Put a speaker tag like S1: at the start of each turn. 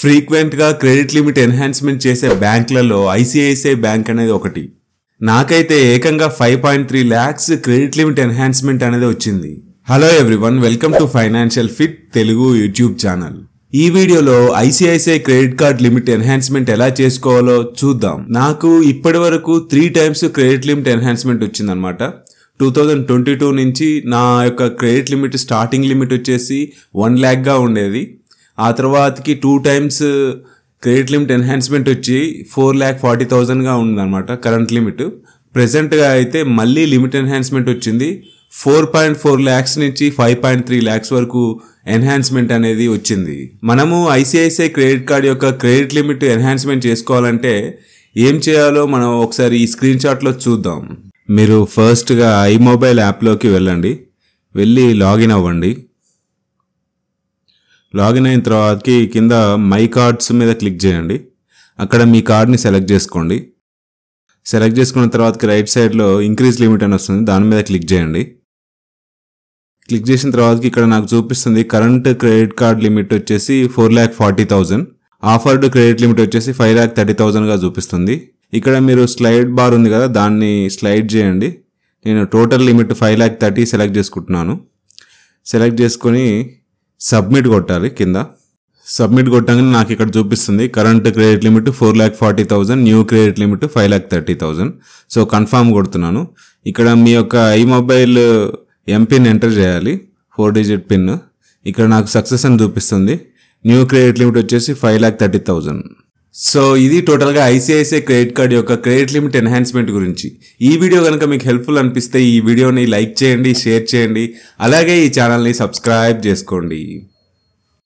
S1: Frequent గా credit limit enhancement చేసే బ్యాంకులలో ఐసిఐసిఐ బ్యాంక్ అనేది ఒకటి. నాకైతే ఏకంగా 5.3 lakhs క్రెడిట్ లిమిట్ ఎన్హాన్స్మెంట్ అనేది వచ్చింది. Hello everyone, welcome to financial fit Telugu YouTube channel. ఈ వీడియోలో ICICI credit card limit enhancement ఎలా చేసుకోవాలో చూద్దాం. నాకు ఇప్పటి వరకు 3 times క్రెడిట్ లిమిట్ ఎన్హాన్స్మెంట్ వచ్చిందనమాట. 2022 నుంచి నా యొక్క క్రెడిట్ లిమిట్ స్టార్టింగ్ లిమిట్ వచ్చేసి 1 lakh గా ఉండేది. ఆ తర్వాతకి 2 times క్రెడిట్ లిమిట్ ఎన్హాన్స్మెంట్ వచ్చి 4,40,000 గా ఉందన్నమాట కరెంట్ లిమిట్. ప్రెసెంట్గా అయితే మళ్ళీ లిమిట్ ఎన్హాన్స్మెంట్ వచ్చింది. 4.4 lakhs నుంచి 5.3 lakhs వరకు ఎన్హాన్స్మెంట్ అనేది వచ్చింది. మనము ఐసిఐసిఐ క్రెడిట్ కార్డ్ యొక్క క్రెడిట్ లిమిట్ ఎన్హాన్స్మెంట్ చేసుకోవాలంటే ఏం చేయాలో మనం ఒకసారి ఈ స్క్రీన్ షాట్లో చూద్దాం. మీరు ఫస్ట్గా ఐమొబైల్ యాప్లోకి వెళ్ళి లాగిన్ అవ్వండి. లాగిన్ అయిన తర్వాతకి కింద మై కార్డ్స్ మీద క్లిక్ చేయండి. అక్కడ మీ కార్డ్ని సెలెక్ట్ చేసుకోండి. సెలెక్ట్ చేసుకున్న తర్వాతకి రైట్ సైడ్లో ఇంక్రీజ్ లిమిట్ అని వస్తుంది, దాని మీద క్లిక్ చేయండి. క్లిక్ చేసిన తర్వాతకి ఇక్కడ నాకు చూపిస్తుంది కరెంట్ క్రెడిట్ కార్డ్ లిమిట్ వచ్చేసి 4,40,000, ఆఫర్డ్ క్రెడిట్ లిమిట్ వచ్చేసి 5,30,000 గా చూపిస్తుంది. ఇక్కడ మీరు స్లైడ్ బార్ ఉంది కదా, దాన్ని స్లైడ్ చేయండి. నేను టోటల్ లిమిట్ 5,30,000 సెలెక్ట్ చేసుకుంటున్నాను. సెలెక్ట్ చేసుకొని సబ్మిట్ కొట్టాలి. కింద సబ్మిట్ కొట్టగానే నాకు ఇక్కడ చూపిస్తుంది current credit limit 4,40,000, new credit limit 5,30,000. So confirm కొడుతున్నాను. ఇక్కడ మీ యొక్క ఐమొబైల్ ఎంపిన్ ఎంటర్ చేయాలి, 4 digit పిన్. ఇక్కడ నాకు సక్సెస్ అని చూపిస్తుంది. న్యూ క్రెడిట్ లిమిట్ వచ్చేసి 5,30,000. సో ఇది టోటల్గా ఐసిఐసిఐ క్రెడిట్ కార్డ్ యొక్క క్రెడిట్ లిమిట్ ఎన్హాన్స్మెంట్ గురించి. ఈ వీడియో కనుక మీకు హెల్ప్ఫుల్ అనిపిస్తే ఈ వీడియోని లైక్ చేయండి, షేర్ చేయండి, అలాగే ఈ ఛానల్ని సబ్స్క్రైబ్ చేసుకోండి.